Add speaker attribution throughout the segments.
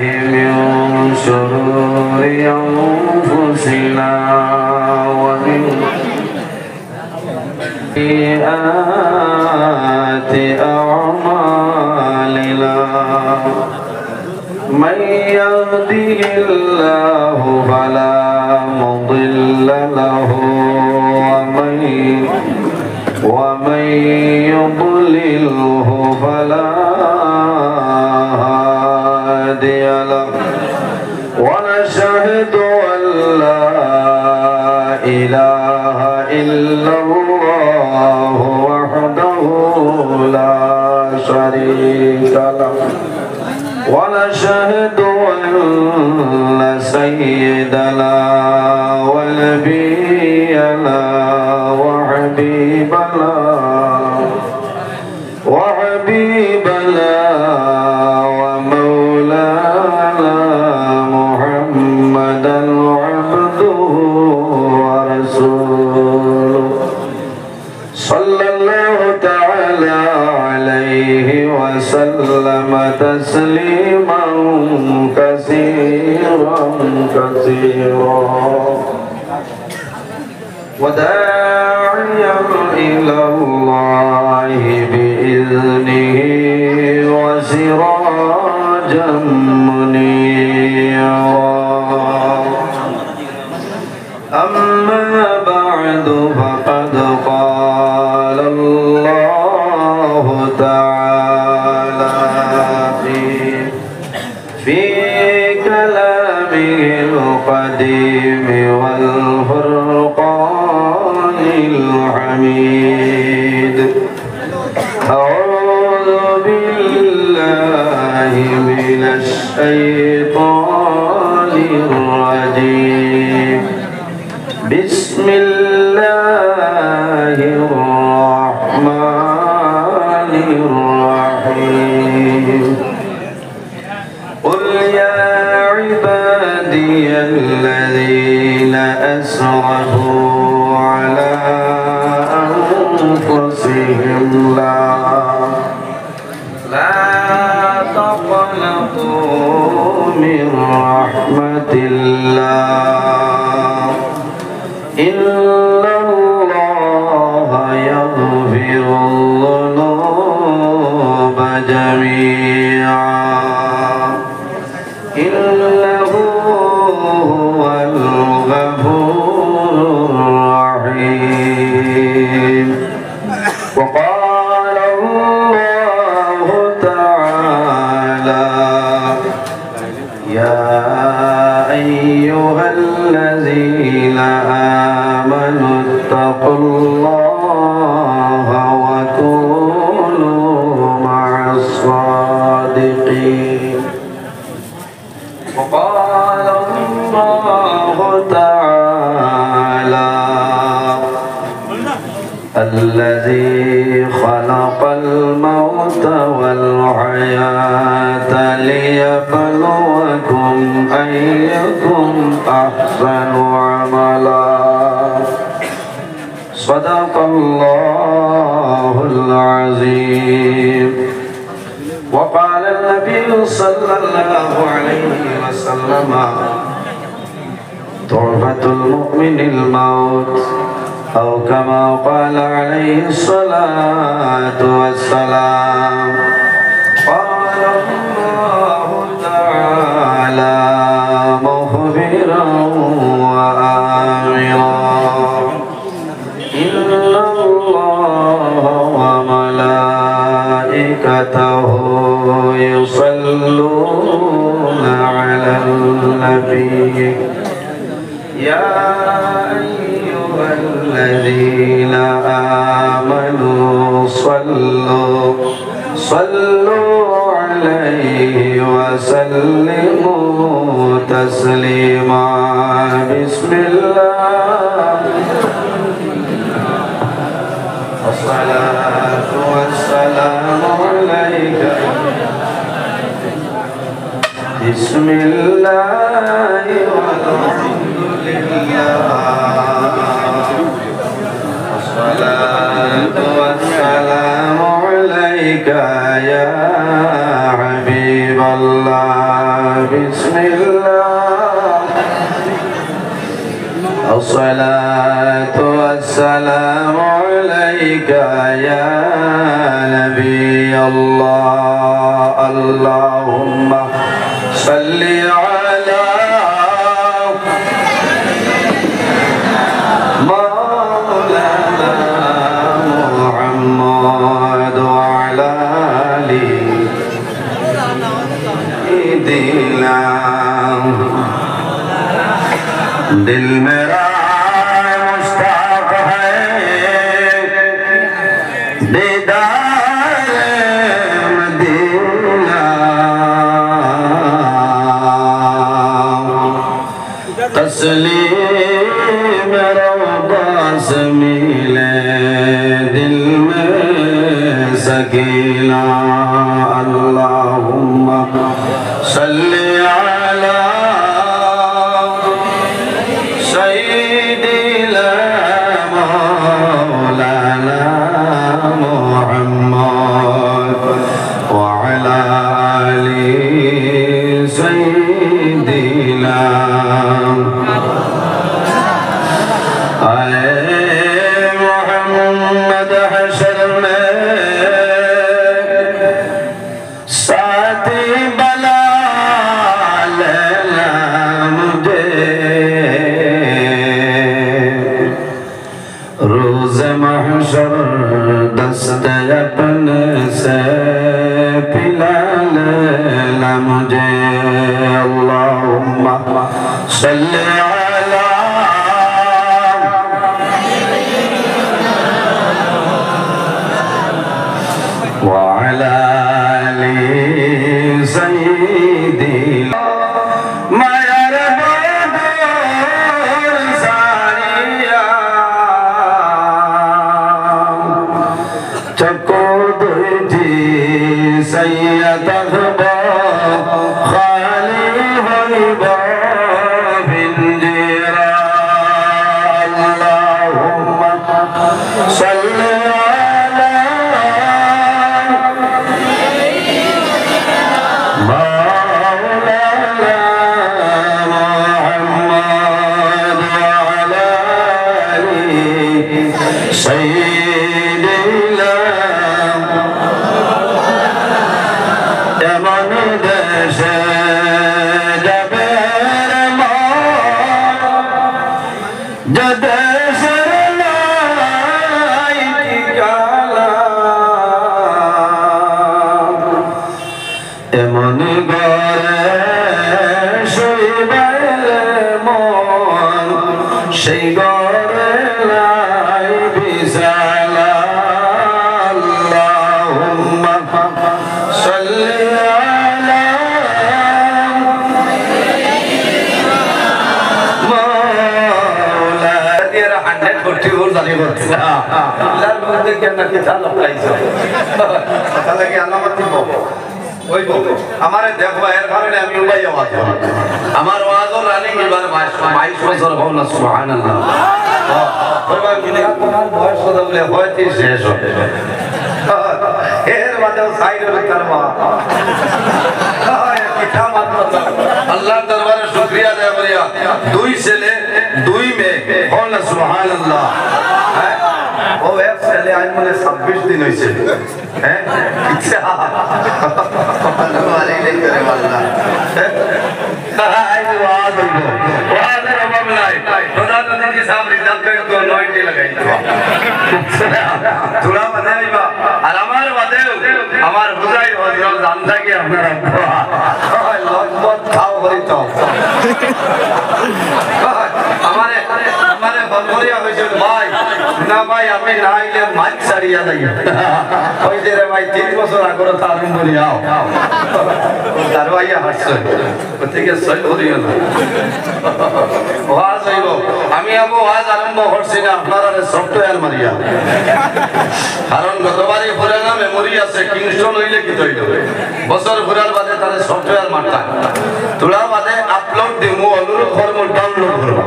Speaker 1: من شرور أنفسنا ومن سيئات أعمالنا من يهده الله فلا مضل له ومن يضلله فلا هادي له ونشهد أن لا إله إلا الله وحده لا شريك له ونشهد أن سيدنا ونبينا وحبيبنا ومولانا محمدا عبده ورسوله صلى الله تعالى عليه وسلم تسليما كثيرا وداعيا إلى الله بإذنه وسراجا منيرا أما بعد فقد قال الله تعالى في كلامه القديم والفرقان الحميد أعوذ بالله من الشيطان الرجيم بسم الله الرحمن الرحيم قل يا عبادي الذين أسرفوا على أنفسهم لا تقنطوا من رحمة الله إن الله يغفر الذنوب جميعا إنه هو الغفور الرحيم وقال الله تعالى يا أيها الذين آمنوا اتقوا الله وكونوا مع الصادقين وقال الله تعالى الذي خلق الموت والحياة ليبلوكم أيكم أحسن عملا صدق الله العظيم وقال النبي صلى الله عليه وسلم تحفة المؤمن الموت أو كما قال عليه الصلاة والسلام قال الله تعالى مخبرا وآمرا إن الله وملائكته يصلون على النبي يا أيها الذين آمنوا صلوا عليه وسلموا تسليما بسم الله والصلاة والسلام عليك بسم الله والحمد لله والصلاة والسلام عليك يا حبيب الله بسم الله الصلاة والسلام عليك يا نبي الله اللهم صل على مولانا محمد وعلى آله سيدنا दिल मेरा मुश्ताक है दीदार मदीना तस्लीम रौदा से मिले दिल में सकीना अल्लाहुम्मा सल्ली अला दस्त अपने से पिला लेना मुझे अल्लाहुम्मा सल्ली अला व अला आलि सय्यिदिना हमारे देखो यार कारण আমি উলাই আওয়াজ আমার আওয়াজও রানিং এবার 22 বছর হল না সুবহানাল্লাহ ওইবার মিলে আপনার বয়স কত বলে হয়তো শেষ হবে এর বাদেও সাইডে করবা কিতা মাত্র আল্লাহর দরবারে শুকরিয়া আদায় করিয়া দুই ছেলে দুই মেয়ে হল না সুবহানাল্লাহ ও এক ছেলে আজ মানে 26 দিন হইছে हैं इच्छा वाले नहीं करे वाला आज वाद हो वाद रब लाई खुदा नदी के सामने रिजल्ट पे तो नोइटी लगाई थोड़ा बताइबा और हमारे बाते हमार बुझाई हजरत जानता कि हमारा लखपत खाओ करी तो हमारे बंगोरिया হইছে ভাই না ভাই আমি না আইলে মাছ ছাড়িয়া যাই ওই যে রে ভাই 3 বছর আগর তারুম বলি আও দারওয়াইয়া হাসছে প্রত্যেকে সই করিও না ওয়াজ হইব আমি আবো ওয়াজ আরম্ভ করছি না আপনারা সফটওয়্যার মারিয়া কারণ গতবারই পুরানা মেমোরি আছে কিংস্টন হইলে কি তৈরি হবে বছর ঘুরার বাদে তারে সফটওয়্যার মারতা তোলা বাদে আপলোড দিমু অনুরোধ করব ডাউনলোড করব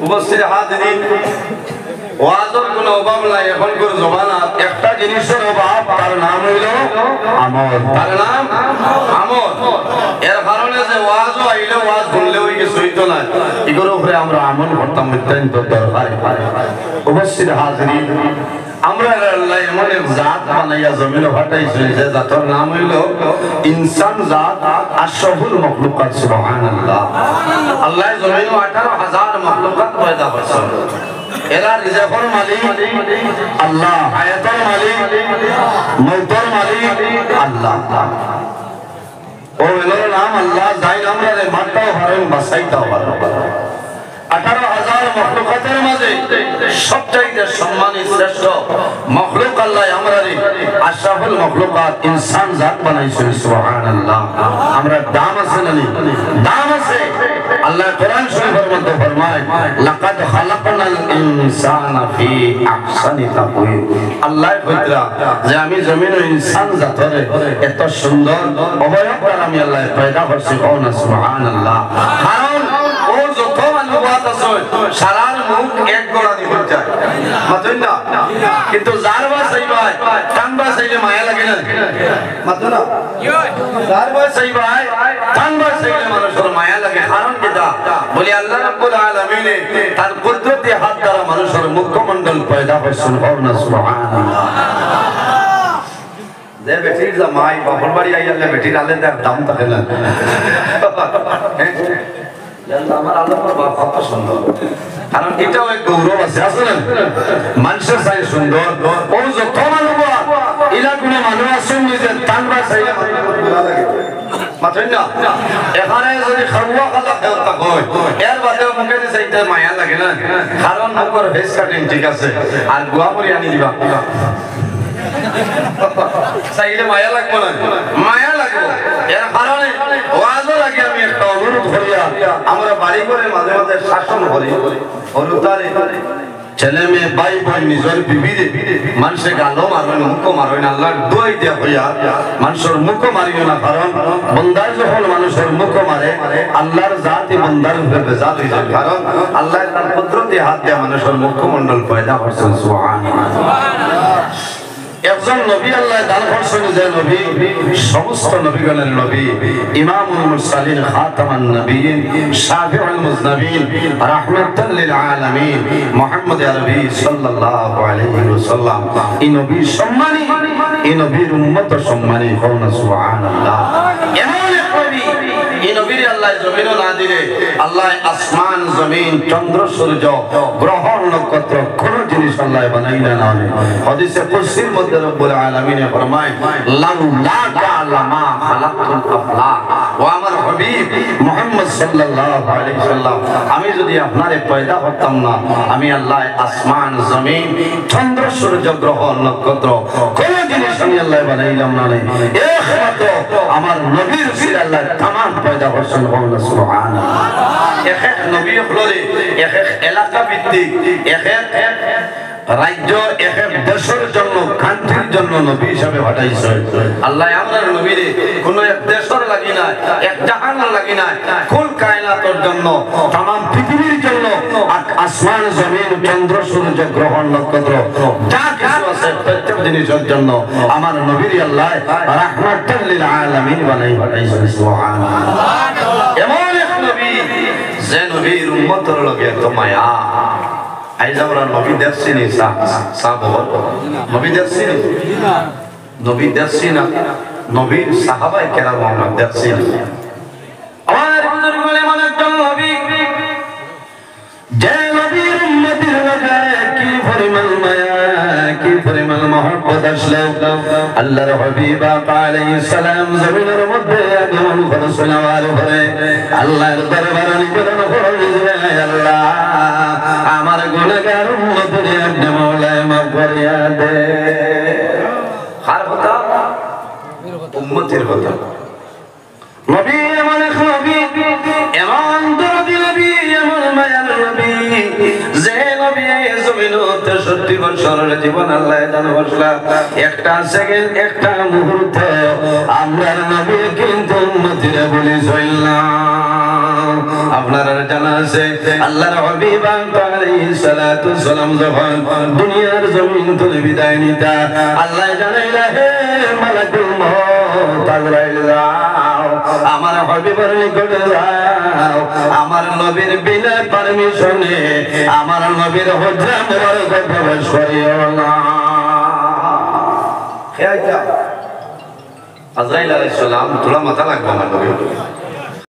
Speaker 1: উপস্থিত হাজিরিন ওয়াজের কোনো অভাব নাই এখনকার জমানাত একটা জিনিসের অভাব তার নাম হইল আমল তার নাম আমল এর কারণে যে ওয়াজও আইলে ওয়াজ শুনলে ওই কিছু হইতো না এগুলোর উপরে আমরা আমল করতাম অত্যন্ত দরকার উপস্থিত হাজিরিন আমরা আল্লাহ এমন এক জাত বানাইয়া জমিনে পাঠাইছে যে জাতের নাম হইল ইনসান জাত আশরাফুল মাখলুকাত সুবহানাল্লাহ আল্লাহ জমিনে 18,000 মাখলুকাত পয়দা করেছেন এরা রিজকের মালিক আল্লাহ হায়াতের মালিক মওতের মালিক আল্লাহ ও এর নাম আল্লাহ যাই আমরা মারতেও পারেন বাঁচাইতেও পারেন 18,000 মাখলুকাতের মাঝে সবচাইতে সম্মানিত শ্রেষ্ঠ মাখলুক আল্লাহ আমরারে আশরাফুল মাখলুকাত ইনসান জাত বানাইছেন সুবহানাল্লাহ আমরা দাম আছে না দাম আছে আল্লাহ কোরআন শরীফের মধ্যে ফরমায় লাকাদ খালাকনাল ইনসানা ফি আহসানি তাকওয়িম আল্লাহ কইতরা যে আমি জমিনে ইনসান জাতরে এত সুন্দর অবয়ব আমি আল্লাহ পয়দা করছি ও না সুবহানাল্লাহ কারণ ও যত মানুষ আছে সারার মুখ এক গোড়া দিতে চায় মাতুন না কিন্তু যার বা চাইবাই কানবা চাইলে মায়া লাগে না মাতুন না যার বা চাইবাই কানবা চাইলে মানুষের মায়া লাগে কারণ কিটা বলি আল্লাহ রাব্বুল আলামিন তার কুদরতি হাত দ্বারা মানুষের মুখমণ্ডল পয়দা করেছেন ও না সুবহানাল্লাহ যে বেটির জামাই বাপর বাড়ি আইলে বেটির আলে তার দাম থাকে না আমার আল্লাহর বাপ কত সুন্দর কারণ এটাও এক গৌরব আছে আসলে মানুষের চাই সুন্দর ও যত মানুষ ইলা কোনো মানুষ আছেন নিজে টানবা চাইলে ভালো লাগে মাথেন না এখানে যদি খাওয়া খালা খেলতা হয় এর বাদে মুখে যে চাইতে মায়া লাগে না কারণ মুখের ফেস কাটিং ঠিক আছে আর গুয়া মরি আনি দিবা চাইলে মায়া লাগবে না মায়া লাগবে এর কারণে ওয়াজও লাগে আমি একটা অনুরোধ করিয়া আমরা বাড়ি করে মাঝে মাঝে শাসন করি অনুতারে ছেলে মেয়ে ভাই বোন নিজের বিবিরে মানুষে গালো মারবেন মুখ মারবেন আল্লাহর দোয়াই দিয়া হইয়া মানুষের মুখ মারিও না কারণ বন্দার যখন মানুষের মুখ মারে আল্লাহর জাতি বন্দার উপরে বেজাত হয়ে যায় কারণ আল্লাহ তার কুদরতি হাত দিয়ে মানুষের মুখমণ্ডল পয়দা করছেন সুবহানাল্লাহ একজন নবী আল্লাহ দান করছেন যে নবী সমস্ত নবীগণের নবী ইমামুল মুরসালিন খাতামান নবিয়্যিন শাফিউল মুজনবিন রাহমাতাল লিল আলামিন মুহাম্মদ আরবি সাল্লাল্লাহু আলাইহি ওয়াসাল্লাম এই নবী সম্মানী এই নবীর উম্মত সম্মানী হন সুবহানাল্লাহ এমন এক নবী এই নবীর আল্লাহ জমিন না দিলে আল্লাহ আসমান জমিন চন্দ্র সূর্য গ্রহ নক্ষত্র কোন জিনিস আল্লাহ বানাইলা না হাদিসে কুরসির মধ্যে রব্বুল আলামিন ফরমায় লাউলা কালামা খালাকতুল আফলাক ওয়া আমার হাবিব মুহাম্মদ সাল্লাল্লাহু আলাইহি সাল্লাম আমি যদি আপনারে পয়দা করতাম না আমি আল্লাহ আসমান জমিন চন্দ্র সূর্য গ্রহ নক্ষত্র কোন জিনিস আমি আল্লাহ বানাইলাম না একমাত্র আমার নবীর উসিলা আল্লাহ तमाम পয়দা করছেন সুবহানাল্লাহ এক এক নবী হলরে এক এক এলাকা ভিত্তিক এক এক রাজ্য এক এক দেশের জন্য কান্ট্রির জন্য নবী হিসাবে পাঠাইছে আল্লাহ আমরা নবীরে কোন এক দেশের লাগি না এক জাহানের লাগি না কুল কায়নাতের জন্য तमाम পৃথিবীর জন্য আসমান জমিন চন্দ্র সূর্য গ্রহ নক্ষত্র যা কিছু আছে প্রত্যেক জিনিসের জন্য আমার নবীর আল্লাহ রাহমাতাল লিল আলামিন বানাই পাঠাইছে সুবহানাল্লাহ এমন এক নবী যে নবীর উম্মতের লগে এত মায়া আইজ আমরা নবী দেখছি নি সাহাবা নবী দেখছি না নবী দেখছি না নবীর সাহাবায়ে কেরাম আমরা দেখছি না আমার বুজুর্গগণ এমন একজন নবী যে নবীর উম্মতের লগে কি পরিমাণ মায়া কি পরিমাণ মহব্বত আসলো আল্লাহর হাবিব আলাইহিস সালাম জমিনের মধ্যে আগমন করেছেন আর ঘরে আল্লাহর দরবারে নিবেদন করেছেন আল্লাহ আমার গুনাহগার উম্মতের আপনি মাওলায় মাফ করিয়া দে কার কথা উম্মতের কথা নবী এমন এক নবী এমন দরদি নবী এমন মায়ার নবী যে নবী জমিনে 63 বছরের জীবন আল্লাহ দান করলা একটা সেকেন্ড একটা মুহূর্ত আমরার নবী কিন্তু উম্মতিরা বলি চললাম আপনারা জানা আছে আল্লাহর হাবিব আলাইহিস সালাতু সালাম যখন দুনিয়ার জমিন থেকে বিদায় নিতা আল্লাহ জানাইলা হে মালাকুল মউত আজরাইল যাও আমার হাবিবের নিকটে যাও আমার নবীর বিনা পারমিশনে আমার নবীর হুজরা মুবারকে প্রবেশ করিও না খেয়াল আজরাইল আলাইহিস সালাম তোলা মাথা লাগবে আমার নবী